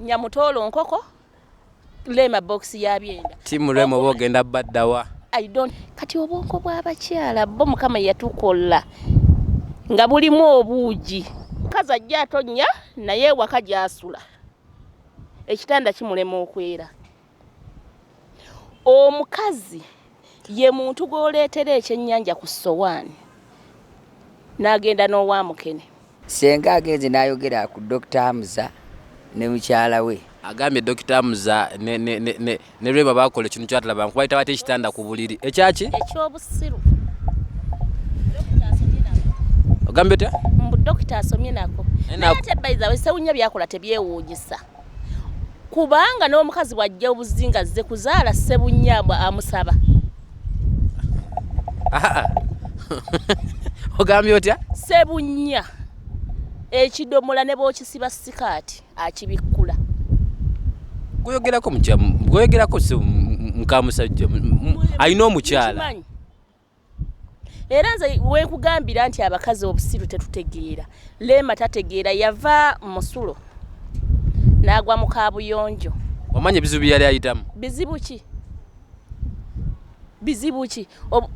Nyamutolo nkoko Lema box ya byenda. Timu Lema bogenda baddawa. I don't kati obonko bw'abakyala bo mukama yatukola nga bulimu obuugi. Kaza ajja tonnya naye waka gyasula. Ekitanda kimulema okwera. Omukazi ye muntu gw'oleetera ekyennyanja ku sowaani n'agenda n'owamukene. Senga agenze n'ayogera ku Dr. Hamza ne mukyala we. Agambye Dr. Hamza ne Lema bakola ekintu ky'atalaba nkubayita bate ekitanda ku buliri. Ekyaki? Ekyobusiru. Ogambye ta? Mbu Dr. asomye nako. Naye ate bayiza we sewunya byakola tebyewuunyisa. Kubanga n'omukazi bw'ajja obuzinga zze kuzaala Ssebunya amusaba. Ogambye otya? Ssebunya ekidomola ne bw'okisiba sikaati akibikkula. Goyogerako mukyamu, goyogerako mukamusajja alina omukyala. Era nze wenkugambira nti abakazi obusiru tetutegeera. Lema tategeera yava musulo n'agwa mu kaabuyonjo. Omanye bizibu yali ayitamu. Bizibu ki? Bizibu ki?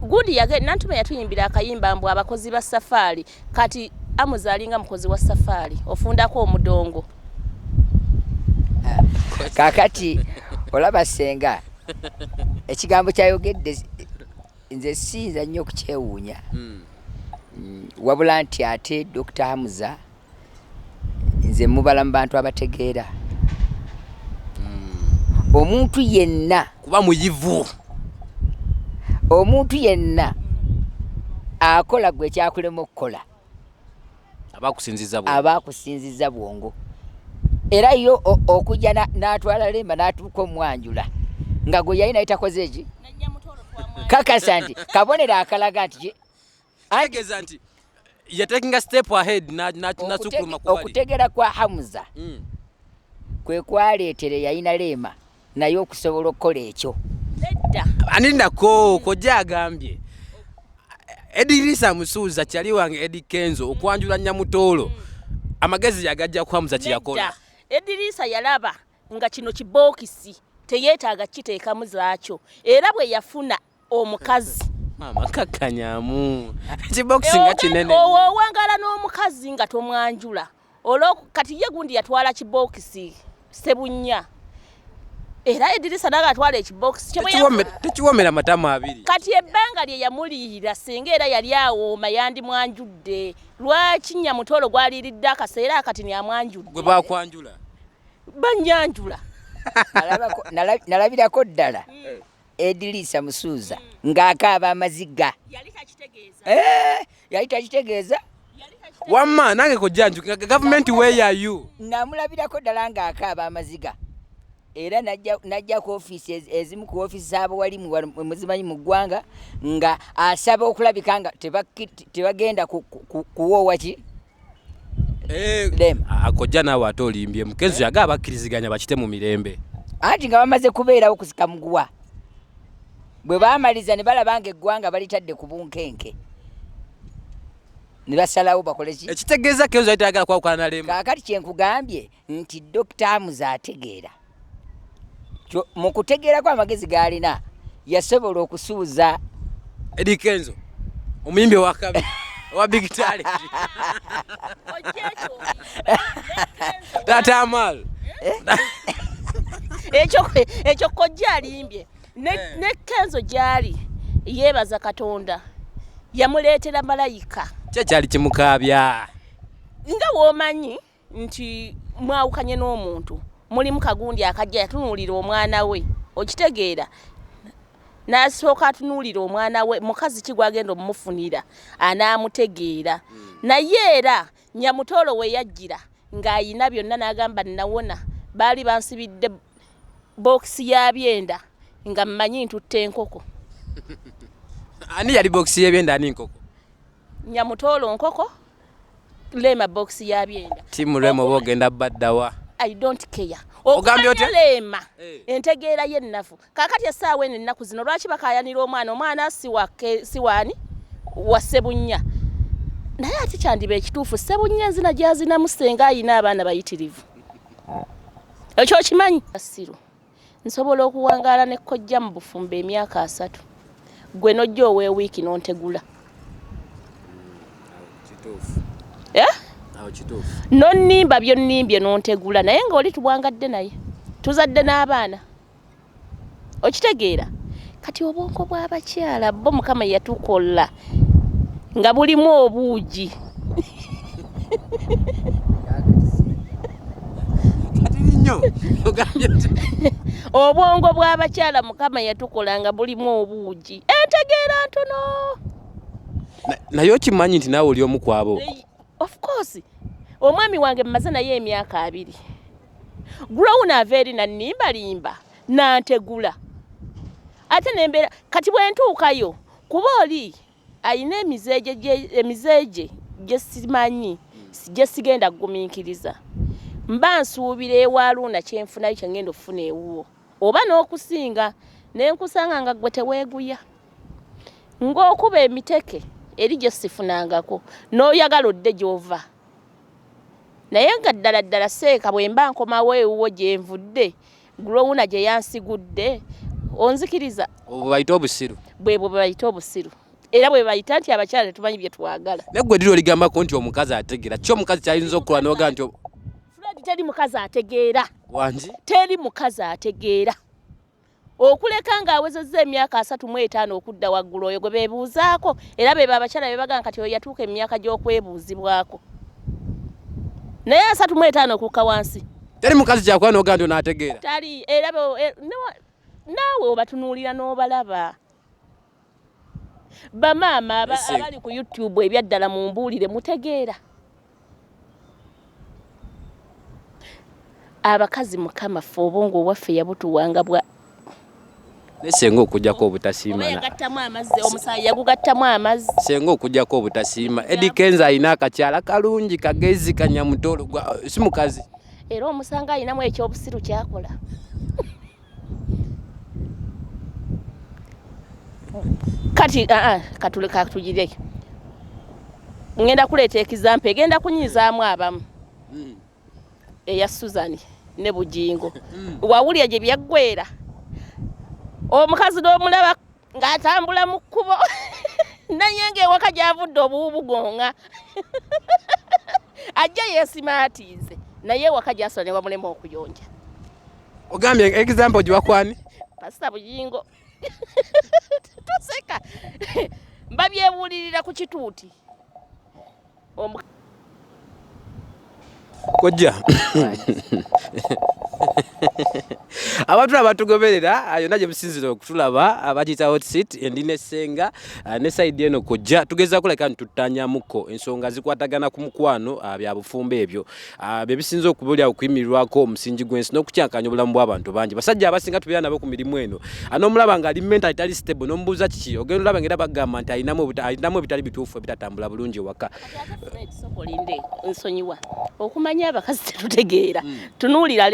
Gundi Nantume yatuyimbira akayimba mbu abakozi ba safari kati amuzalinga mukozi wa safari ofundako omudongo. Kakati olaba Senga ekigambo kyayogedde nze sinza nnyo kukyewuunya. Wabula nti ate Dr. Hamza nze mubala mu bantu abategeera. Omuntu yenna kuba muyivu. Omuntu yenna akola gwe kyakulema okukola. Abakusinziza bwongo. Era yo okujja n'atwala Lema n'atuuka omwanjula nga gwe yalina itakoze eki kakasa nti kabonera akalaga nti ageza nti you're taking a step ahead nasukuluma kwali. Okutegera kwa Hamza kwe kwaleetere yalina Lema naye okusobola okukola ekyo. Anindako kojja agambye Edirisa Musuuza kyali wange Edi Kenzo okwanjula Nyamutolo amagezi yagajja ku Hamza kiyakola. Edirisa yalaba nga kino kibokisi teyeetaaga kiteekamu zaakyo era bwe yafuna omukazi mama kakanyamu kibokisi nga kinene owangala n'omukazi nga tomwanjula kati ye gundi yatwala kibokisi Ssebunya era Edirisa naga atwala ekibokisi tekiwomera matama abiri kati ebbanga lye yamuliyira Senga era yali awooma yandimwanjudde lwaki Nyamutolo gwaliridde akaseera akati nyamwanjudde gwe bakwanjula banyanjula. Nalabirako ddala Edirisa Musuuza ng'akaaba amaziga. Yali takitegeeza. Wamma nange kojjanju government where are you? Namulabirako ddala ng'akaaba amaziga. Era najja ku office ezimu ku office z'abo wali muzimanyi mu ggwanga nga asaba okulabika nga tebagenda kuwoowa ki Lema. Akojja naawe ate olimbye mukenzo yaga abakkiriziganya bakite mu mirembe. Anti nga bamaze kubeerawo kusika muguwa. Bwe baamaliza ne balabanga eggwanga balitadde ku bunkenke. Ne basalawo bakole ki? Ekitegeeza Kenzo ayitagala kwawukana na Lema. Kaakati kye nkugambye nti Dr. Hamza ategeera. Mu kutegeera kwa amagezi g'alina yasobola okusuuza Edi Kenzo omuyimbi wa kabi wa Big Talent. Tata Amal. Ekyo kojja alimbye ne Kenzo gyali yeebaza Katonda yamuleetera malayika. Kyali kimukaabya. Nga w'omanyi nti mwawukanye n'omuntu mulimu kagundi akajja yatunuulira omwana we okitegeera n'asooka atunuulira omwana we mukazi ki gwagenda omumufunira anaamutegeera naye era Nyamutolo we yajjira ng'ayina byonna n'agamba nawona baali bansibidde bokisi ya byenda nga mmanyi ntutte enkoko. Ani yali bokisi y'ebyenda ani nkoko? Nyamutolo nkoko Lema bokisi ya byenda. Timu Lema bogenda baddawa. I don't care. Ogambye otya? Lema entegeera y'ennafu. Kaakati essaawa eno ennaku zino lwaki bakayanira omwana siwaani wa Ssebunya. Naye ate kyandiba ekituufu Ssebunya enzina gy'azinamu Senga ayina abaana bayitirivu. ekyo kimanyi Basiru nsobola okuwangaala ne kkojja mu bufumbo emyaka 3 gwe nojja oweewiiki n'ontegula nonnimba byonnimbye n'ontegula naye ng'oli tuwangadde naye tuzadde n'abaana okitegeera kati obwongo bw'abakyala bo Mukama yatukola nga bulimu obuugi obwongo bw'abakyala Mukama yatukola nga bulimu obuugi entegeera ntono naye okimanyi nti naawe oli omu kwabo of course omwami wange mmaze naye emyaka 2 Grown aveeri nannimbalimba nantegula ate nembeera kati bwe ntuukayo kuba oli ayina emizeeje gye simanyi gye sigenda kugumiikiriza mba nsuubira ewaaluna kyenfunayo kye ngenda okufuna ewuwo oba n'okusinga ne nkusanga nga gwe teweeguya ng'okuba emiteke eri gye sifunangako n'oyagala odde gy'ova naye nga ddala seeka bwe mba nkomawo ewuwo gye nvudde Grown gye yansigudde onzikiriza obwo bayita obusiru bwebwo bayita obusiru era bwe bayita nti abakyala tumanyi bye twagala neggwe diri oligambako nti omukazi ategeera kyo omukazi kyayinza okukola n'ogaa nti Fred teri mukazi ategeera wangi teri mukazi ategeera okuleka ng'awezezza emyaka 35 okudda waggulu oyo gwe beebuuzaako era be abakyala be bagamba kati oyo yatuuka emyaka gy'okwebuuzibwako naye 35 okukka wansi teri mukazi kyakola n'ogaa nti onaategeera tali era naawe obatunuulira n'obalaba bamaama abali ku YouTube ebyaddala mu mbuulire mutegeera abakazi Mukama ffe obwongo bwaffe yabutuwanga bwa nesenga okujjako obutasiima yagattamu amazzi omusaayi yagugattamu amazzi senga okujjako obutasiima Eddie Kenzo alina akakyala kalungi kagezi kanyamutolo si mukazi era omusanga alinamu ekyobusiru kyakola kati katuleka ngenda kuleeta ekizampe egenda kunyizaamu abamu eya Suzani ne Bujingo wawulya gye byaggwera omukazi n'omulaba ng'atambula mu kkubo naye ng'ewaka gy'avudde obubugonga ajja yeesimaatiize naye ewaka gy'asula ne bamulema okuyonja ogambye example giwakwani Pasita Bujingo toseka mbabyebuulirira ku kituuti kojja abantu abatugoberera yonna gye businzira okutulaba abakiyita hot seat endi nesenga ne side eno kojja tugeza kuleka ntutanyamuko ensonga zikwatagana ku mukwano bya bufumbe ebyo bye bisinza okubulya okuyimirirwako omusingi gw'ensi n'okukyankanya obulamu bw'abantu bangi basajja abasinga tubeera nabo ku mirimu eno n'omulaba nga ali mental itali stable n'omubuuza kiki ogenda olaba ngera bagamba nti alinamu ebitali bituufu ebitatambula bulungi waka sokolinde nsonyiwa okumanya abakazi tetutegeera tunuulira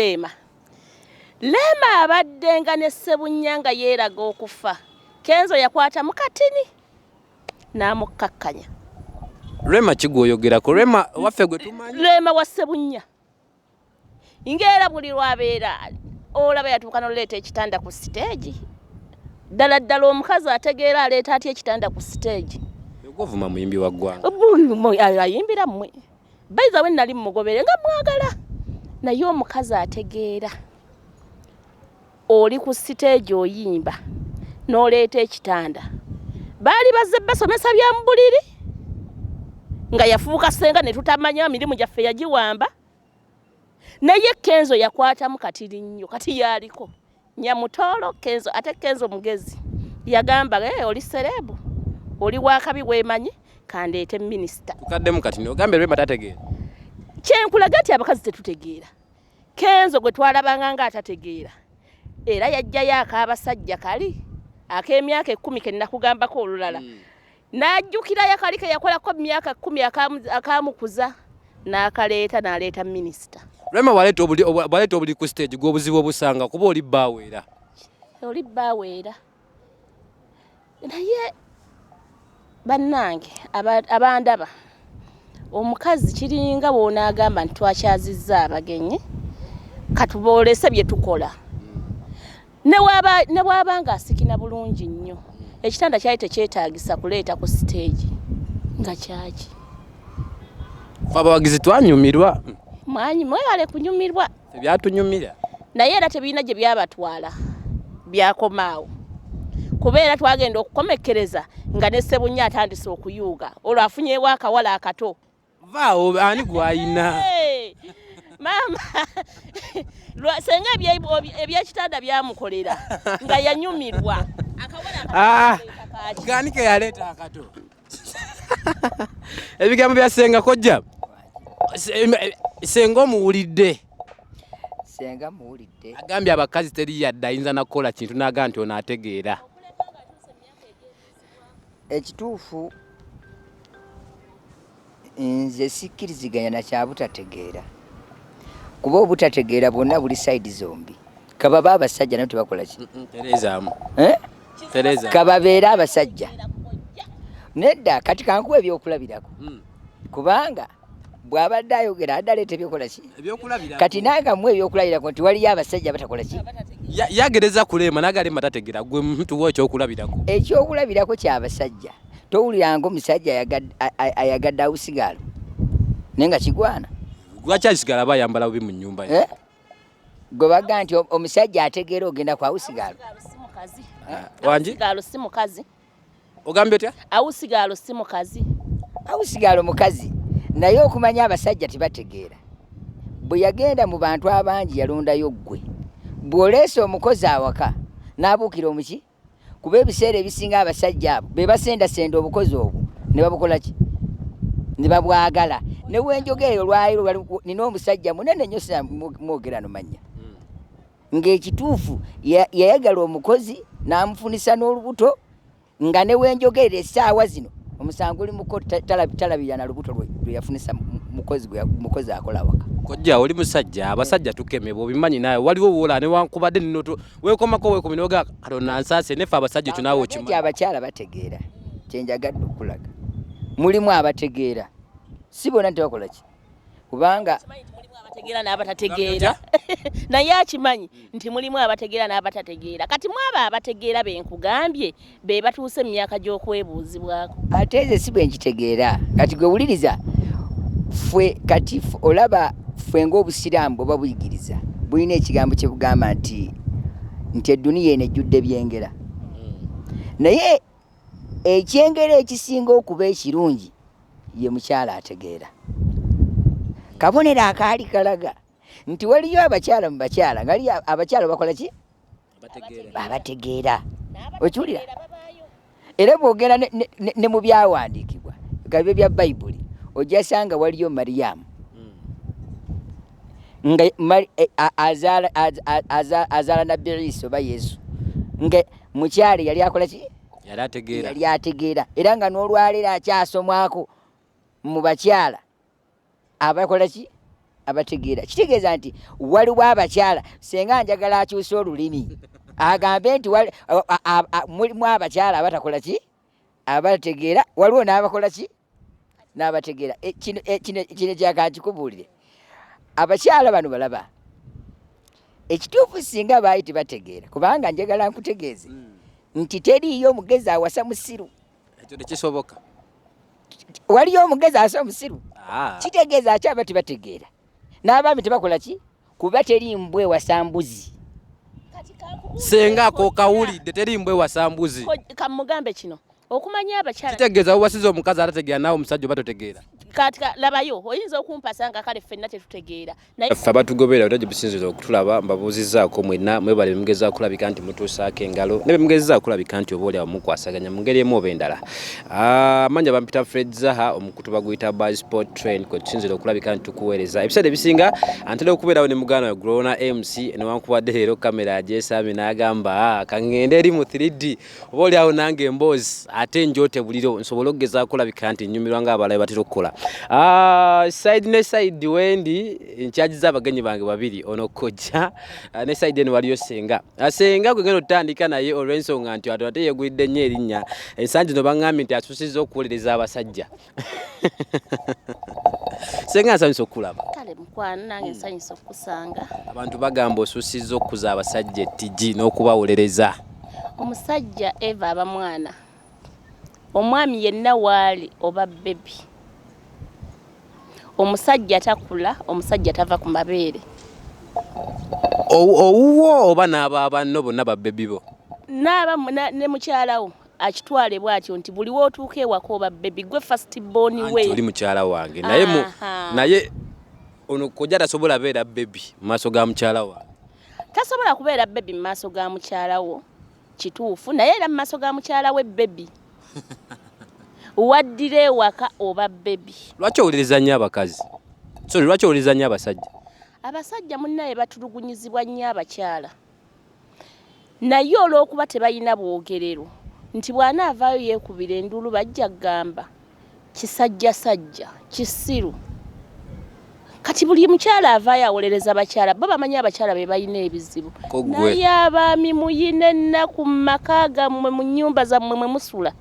Leema abadde nga ne Ssebunya yeeraga okufa Kenzo yakwata mu katini n'amukkakkanya Rema kigwoyogerako Rema waffe gwe tumanyi Leema wa Ssebunya ng'era buli lwabeera olaba yatuuka n'oleeta ekitanda ku stage ddala omukazi ategeera aleeta atya ekitanda ku stage ogwovuma muyimbi wa ggwanga ayimbira mmwe bayiza we nali mumugobere nga mwagala naye omukazi ategeera oli ku stage oyimba n'oleeta ekitanda baali bazze basomesa bya mu buliri nga yafuuka senga ne tutamanya mirimu gyaffe yagiwamba naye Kenzo yakwatamu katiri nnyo kati yaliko Nyamutolo Kenzo ate Kenzo mugezi yagamba oli serebu oli wakabi weemanyi kandeete minisita tukaddemu kati n'ogambe Rema tategeera kyenkulaga nti abakazi tetutegeera Kenzo gwe twalabanga ng'atategeera era yajjayo ak'abasajja kali ak'emyaka 10 ke nakugambako olulala n'ajjukira yakali ke yakolako emyaka 10 akamukuza n'akaleeta n'aleeta minisita Rema waleeta obuli ku stage gw'obuzibu obusanga kuba oli baaweera naye bannange abandaba omukazi kiringa bw'onaagamba nti twakyazizza abagenyi katubolese bye tukola ne bwaba nga asikina bulungi nnyo ekitanda kyali tekyetaagisa kuleeta ku stage nga kyaki abawagizi twanyumirwa mwanyi mwewale kunyumirwa ebyatunyumira naye era tebiina gye byabatwala byakomaawo kubeera twagenda okukomekkereza nga ne Ssebunya atandise okuyuuga olwo afunyeewo akawala akato vaawo ani gwayina maama senga ebyekitanda byamukolera nga yanyumirwa gani ke yaleeta akato ebigambo bya Senga kojja Senga omuwulidde Senga muwulidde agambye abakazi teri yadde ayinza nakukola kintu naga nti ono ategeera ekituufu nze sikkiriziganya na kyabutategeera kuba obutategeera bwonna buli sayidi zombi kababa abasajja nabo tebakola ki Tereza kababeera abasajja nedda kati kankuwa ebyokulabirako kubanga bw'abadde ayogera addaleeta ebyokola ki kati nanga mu ebyokulabirako nti waliyo abasajja batakola ki yagereza kulema nagalema tategeera gwe muntu wo ekyokulabirako ekyokulabirako kyabasajja towuliranga omusajja ayagadde awusigalo naye nga kigwana lwaki asigala bayambala bubi mu nnyumba ye gwe baga nti omusajja ategeera ogenda ku awusigalo wangi si mukazi ogambye otya awusigalo si mukazi awusigalo mukazi naye okumanya abasajja tebategeera bwe yagenda mu bantu abangi yalondayo ggwe bw'oleese omukozi awaka n'abuukira omuki kuba ebiseera ebisinga abasajja abo be basendasenda obukozi obwo ne babukola ki ne babwagala ne wenjogera olwaliro nina omusajja munene nnyo mwogera nomanya ng'ekituufu yayagala omukozi n'amufunisa n'olubuto nga ne wenjogera essaawa zino omusango oli muko talabira na lubuto lwe yafunisa mukozi akola waka kojja oli musajja abasajja tukemebwa obimanyi naye waliwo wola ne wankubadde nino weekomako weekominoga kalona nsaase nefe abasajja ekyo naawe okimanyi abakyala bategeera kyenjagadde okulaga mulimu abategeera si bonna tebakola ki kubanga abategeera n'abatategeera naye akimanyi nti mulimu abategeera n'abatategeera kati mwaba abategeera benkugambye be batuuse mu myaka gy'okwebuuzibwako ate eze si bwe nkitegeera kati gwe wuliriza fwe kati olaba fwe ng'obusiraamu bwe babuyigiriza bulina ekigambo kye bugamba nti edduniya eno ejjudde byengera naye ekyengera ekisinga okuba ekirungi ye mukyala ategeera kabonero akaali kalaga nti waliyo abakyala mu bakyala ngali abakyala bakola ki abategeera okiwulira era bwogera ne mu byawandiikibwa gabe bya bayibuli ojja sanga waliyo Mariyamu nga azaala nabbi Isa oba Yesu nga mukyala yali akola ki yali ategeera era nga n'olwaleero akyasomwako mu bakyala abakola ki abategeera kitegeeza nti waliwo abakyala senga njagala akyusa olulimi agambe nti mulimu abakyala abatakola ki abategeera waliwo n'abakola ki n'abategeera kino kyakankikubuulire abakyala bano balaba ekituufu singa baali tebategeera kubanga njagala nkutegeeze nti teriiyo omugezi awasa musiru ekyo tekisoboka waliyo omugezi asa omusiru kitegeeza akyaba tebategeera n'abaami tebakola ki kuba teri mbwe wasambuzi senga ako kawulidde teri mbwe wasambuzi kamugambe kino okumanya abakyala kitegeeza wasiza omukazi atategeera nawe omusajja oba totegeera katika labayo oyinza okumpasa nga kale ffenna tetutegeera ffe abatugobera otaje businziza okutulaba mbabuuzizaako mwenna mwebale mugeza kulabika nti mutuusaako engalo ne bemugeza kulabika nti oba oli awo mukwasaganya mu ngeri emu oba endala amanya bampita Fred Zaha omukutu baguyita by sport train kwe tusinzira okulabika nti tukuweereza ebiseera ebisinga antera okubeerawo ne muganda we Grona MC newankubadde leero kamera agyesami n'agamba kangende eri mu 3D oba oli awo nange emboozi ate njote buliro nsobola okugezaako kulabika nti nnyumirwa ng'abalabe batera okukola side ne side wendi nkyagiza abagenyi bange babiri ono kojja ne side eno waliyo senga senga gwe ngeno tutandika naye olw'ensonga nti ate yegulidde nnyo erinnya ensangi no baŋŋambye nti asusiza okuwolereza abasajja Senga nsanyusa okulaba. Kale mukwano nange nsanyusa okusanga. Abantu bagamba osusiza okuza abasajja ettigi n'okubawolereza. Omusajja Eva aba mwana. Omwami yenna waali oba bebi. Omusajja takula, omusajja tava ku mabeere. Owuwo oba n'aba banno bonna babbebi bo? Ne mukyalawo akitwale bw'atyo nti buli wootuuka ewaka oba bebi gwe first born we. Oli mukyala wange naye ono kojja tasobola beera bebi mu maaso ga mukyala wange. Tasobola kubeera bebi mu maaso ga mukyalawo kituufu naye era mu maaso ga mukyala we bebi. Waddira ewaka oba bebi. Lwaki owuliriza nnyo abakazi? Lwaki owuliriza nnyo abasajja? Abasajja munnaye batulugunyizibwa nnyo abakyala. Naye olw'okuba tebalina bwogerero nti bw'anaavaayo yeekubira endulu bajja kugamba kisajjasajja kisiru. Kati buli mukyala avaayo awolereza abakyala bo bamanyi abakyala be balina ebizibu. Naye abaami muyina ennaku mu maka gammwe mu nnyumba zammwe mwe musula.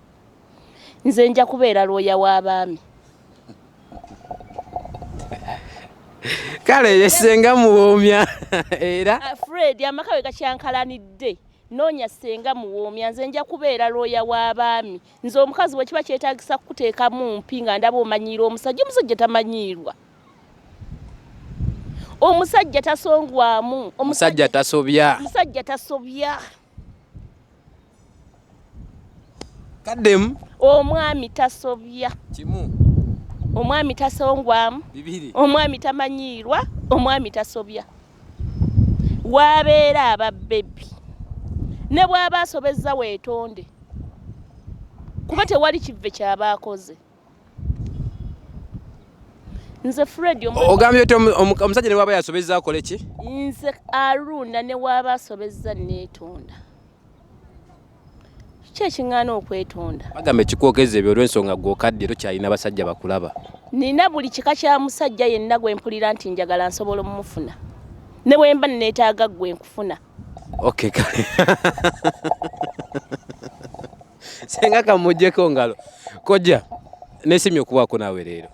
Nze nja kubeera looya w'abaami. Kale yesenga muwoomya era Fred amaka we gakyankalanidde noonya senga muwoomya nze nja kubeera looya w'abaami. Nze omukazi we kiba kyetaagisa kuteekamu mpi nga ndaba omanyiira omusajja tamanyiirwa. Omusajja tasongwamu. Omusajja tasobya. Omusajja tasobya. Kaddemu. Omwami tasobya. Kimu. Omwami tasongwamu. Bibiri. Omwami tamanyiirwa. Omwami tasobya. Wabeera ababbebi. Ne bw'aba asobezza weetonde. Kuba tewali kivve ky'abaakoze. Nze Fred ogambye oti omusajja ne waba yasobezza akole ki? Nze Aruna ne waba asobezza neetonda. Kiki ekiŋŋaana okwetonda? Bagamba ekikwogeza ebyo olw'ensonga gw'okadde tokyalina basajja bakulaba. Nina buli kika kya musajja yenna gwe mpulira nti njagala nsobola omufuna. Ne bwe mba neetaaga gwe nkufuna. Okay kale. Senga kamujjeko ngalo. Kojja neesimye okubaako naawe leero.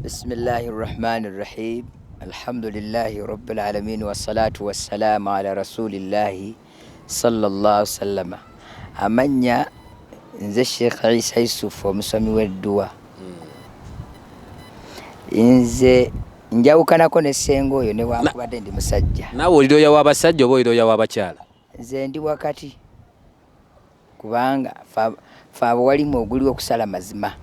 Bismillahir Rahmanir Rahim. Alhamdulillahi Rabbil Alamin wassalatu wassalamu ala rasulillahi sallallahu alaihi wasallam. Amanya nze Sheikh Isa Yusuf omusomi w'edduwa. Nze njawukanako ne senga oyo ne wankubadde ndi musajja. Naawe oli looya w'abasajja oba oli looya w'abakyala? Nze ndi wakati kubanga faabo walimu oguli okusala mazima.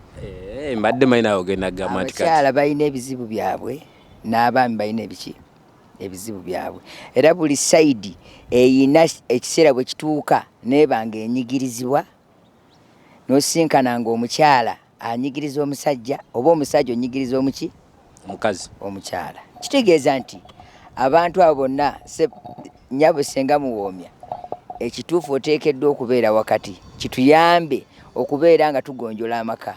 Mbadde manyi naawe ogenda kugamba nti kati abakyala balina ebizibu byabwe n'abaami balina ebizibu byabwe era buli sayidi eyina ekiseera bwe kituuka neebanga enyigirizibwa n'osinkananga omukyala anyigiriza omusajja oba omusajja onyigiriza omukazi omukyala. Kitegeeza nti abantu abo bonna nnyabo senga muwoomya ekituufu oteekeddwa okubeera wakati kituyambe okubeera nga tugonjola amaka.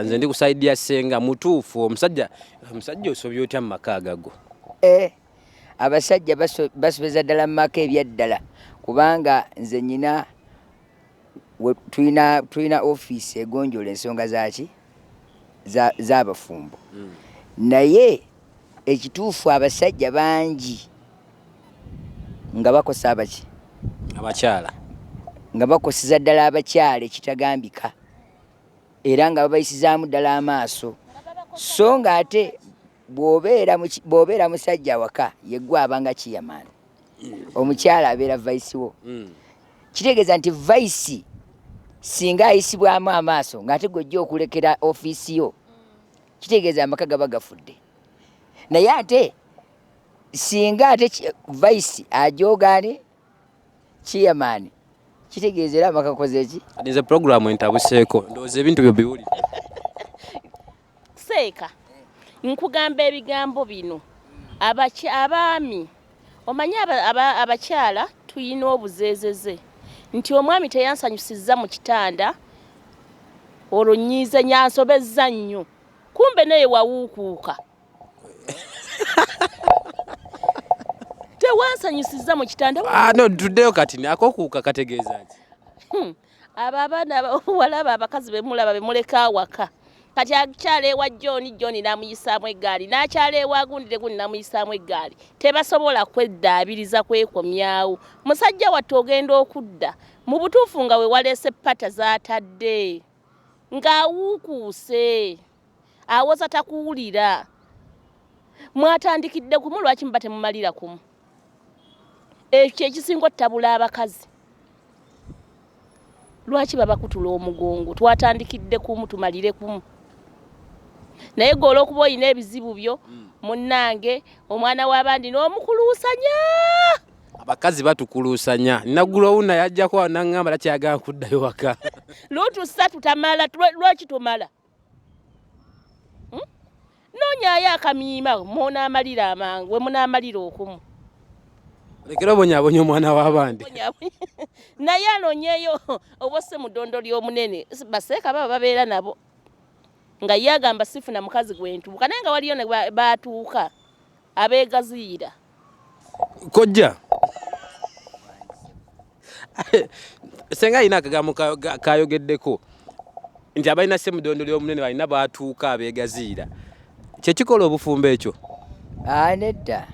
Nze ndi kusaidia senga mutuufu omusajja osobya otya mu maka agago? Abasajja basobeza ddala mu maka ebyaddala kubanga nze nnyina tulina ofiisi egonjola ensonga z'abafumbo. Naye ekituufu abasajja bangi nga bakosa abakyala nga bakoseza ddala abakyala ekitagambika era nga babayisizaamu ddala amaaso. So nga ate bw'obeera musajja waka yeggwe abanga kiyamaani omukyala abeera vaisi wo. Kitegeeza nti vaisi singa ayisibwamu amaaso ng'ate gw'ojja okulekera ofiisi yo kitegeeza amaka gaba gafudde. Naye ate singa ate vaisi ajoogaane kiyamaani kitegeeza era amaka koze ki? Nze programu entabuseeko ndowooza ebintu byo biwulire. Seeka nkugamba ebigambo bino abaami omanyi abakyala tuyina obuzeezeze nti omwami teyansanyusizza mu kitanda olwo nnyiize nyansobezza nnyo kumbe naye wawuukuuka. Tewansanyusizza mu kitanda. No tuddeyo kati akokuuka kategeeza ki? Abo abaana walaba abakazi bemulaba bemuleka awaka kati akyala ewa John namuyisaamu eggaali n'akyala ewa gundi namuyisaamu eggaali tebasobola kweddaabiriza kwekomyawo musajja wattu ogenda okudda mu butuufu nga we waleese pata zaatadde ng'awuukuuse awoza takuwulira mwatandikidde kumu lwaki muba temumalira kumu ekyo ekisinga ottabula abakazi lwaki baba kutula omugongo twatandikidde kumu tumalire kumu naye gwe olw'okuba olina ebizibu byo munnange omwana w'abandi n'omukuluusanya abakazi batukuluusanya nagulowuna yajjako naŋŋamba takyagala kuddayo waka lutussa tutamala lwaki tumala noonyaayo akamiima mwonaamalira amangu we munaamalira okumu lekera obonyaabonya omwana w'abandi naye anoonyeeyo obosse mu ddondo ly'omunene baseeka baba babeera nabo nga ye agamba sifuna mukazi gwentuuka naye nga waliyo ne baatuuka abeegaziira kojja senga alina akagambo kayogeddeko nti abalina se mu ddondo ly'omunene balina baatuuka abeegaziira kyekikola obufumbo ekyo nedda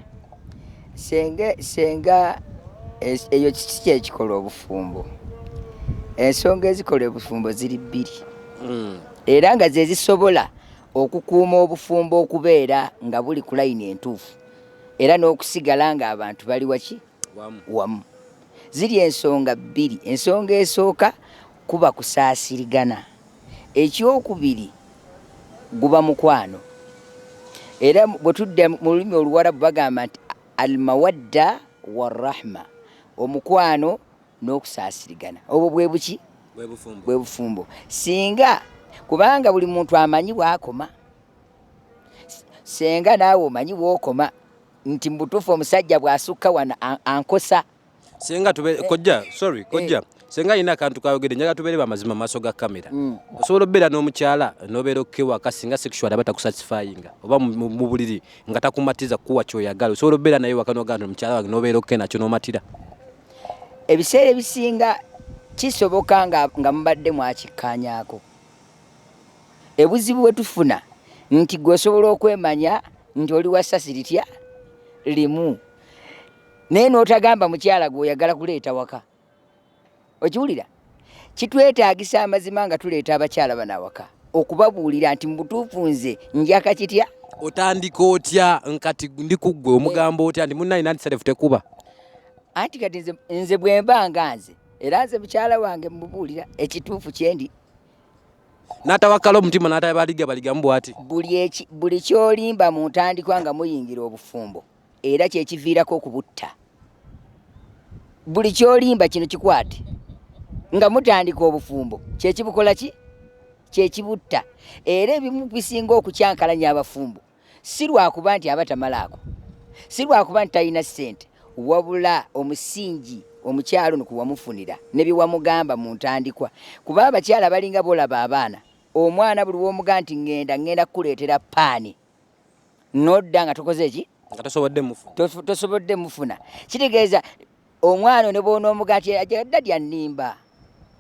senga eyo kiki kyekikola obufumbo ensonga ezikola obufumbo ziri bbiri era nga ze zisobola okukuuma obufumbo okubeera nga buli ku layini entuufu era n'okusigala ng'abantu bali waki wamu ziri ensonga bbiri ensonga esooka kuba kusaasirigana ekyokubiri guba mukwano era bwe tudde mu lulimi oluwarabu bagamba nti almawadda warrahma omukwano n'okusaasirigana obwo bwe buki bwe bufumbo singa kubanga buli muntu amanyi bw'akoma senga naawe omanyi bw'okoma nti mbutuufu omusajja bw'asukka wano ankosa senga kojja senga alina akantu kayogedde njaga tubeere bamazima mu maaso ga kamera osobola obeera n'omukyala n'obeera okewaka singa sexual aba takusatisfyinga oba mu buliri nga takumatiza kuwa kyoyagala osobola obeera naye waka n'ogamba omukyala wange n'obeera okke nakyo n'omatira ebiseera ebisinga kisoboka nga mubadde mwakikkaanyaako ebuzibu bwe tufuna nti gwe osobola okwemanya nti oli wasasi litya limu naye n'otagamba mukyala gwe oyagala kuleeta waka okiwulira kitwetaagisa amazima nga tuleeta abakyala bano awaka okubabuulira nti mubutuufu nze njaka kitya otandika otya nkati ndi kuggwe omugamba otya nti munnayi nandisarefu tekuba anti kati nze bwe mba nga nze era nze mukyala wange mubuulira ekituufu kyendi n'atawakala omutima n'atabaliga bw'ati buli kyolimba mu ntandikwa nga muyingira obufumbo era kyekiviirako okubutta buli kyolimba kino kikwate nga mutandika obufumbo kyekibukola ki kyekibutta era ebimu bisinga okukyankalanya abafumbo si lwakuba nti aba tamalaako si lwakuba nti talina ssente wabula omusingi omukyalo nikuwamufunira ne byewamugamba mu ntandikwa kuba abakyala balinga bolaba abaana omwana buli w'omuga nti ngenda kukuleetera paani nodda nga tokoze eki nga tosobodde mufuna kitegeeza omwana ne boona omuga nti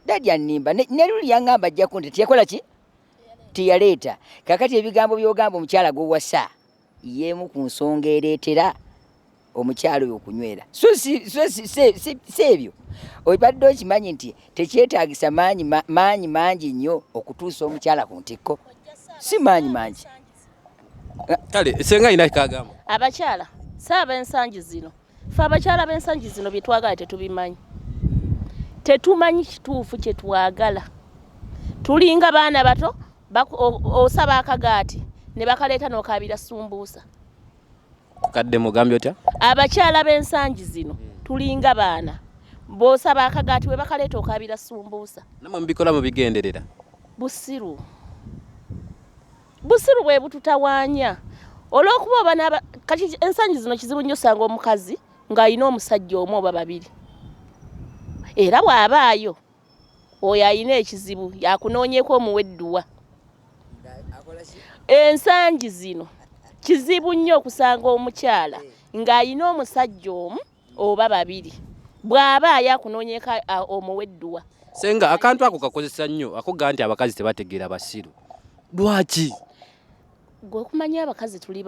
daddy annimba ne luli yaŋŋamba ajja kunti teyakola ki teyaleeta kakati ebigambo by'ogamba omukyala gw'owasa yeemu ku nsonga ereetera omukyalo oyo okunywera so si ebyo obadde okimanyi nti tekyetaagisa maanyi mangi nnyo okutuusa omukyala ku ntikko si maanyi mangi kale senga alina kagamba abakyala saaba ensangi zino fe abakyala b'ensangi zino bye twagala tetubimanyi tetumanyi kituufu kye twagala tulinga baana bato osaba akagaati ne bakaleeta n'okabira sumbuusa kadde mugambye otya abakyala b'ensangi zino tulinga baana b'osaba akagaati we bakaleeta okabira sumbuusa namwe mubikola mubigenderera busiru bwe bututawaanya olw'okuba oba kati ensangi zino kizibu nnyo osanga omukazi ng'alina omusajja omu oba babiri era bw'abaayo oyo alina ekizibu yakunoonyeeko omuwedduwa ensangi zino kizibu nnyo okusanga omukyala ng'alina omusajja omu oba babiri bw'aba ayakunoonyeeka omuwedduwa senga akantu ako kakozesa nnyo akoga nti abakazi tebategeera basiru lwaki gwe kumanya abakazi tuli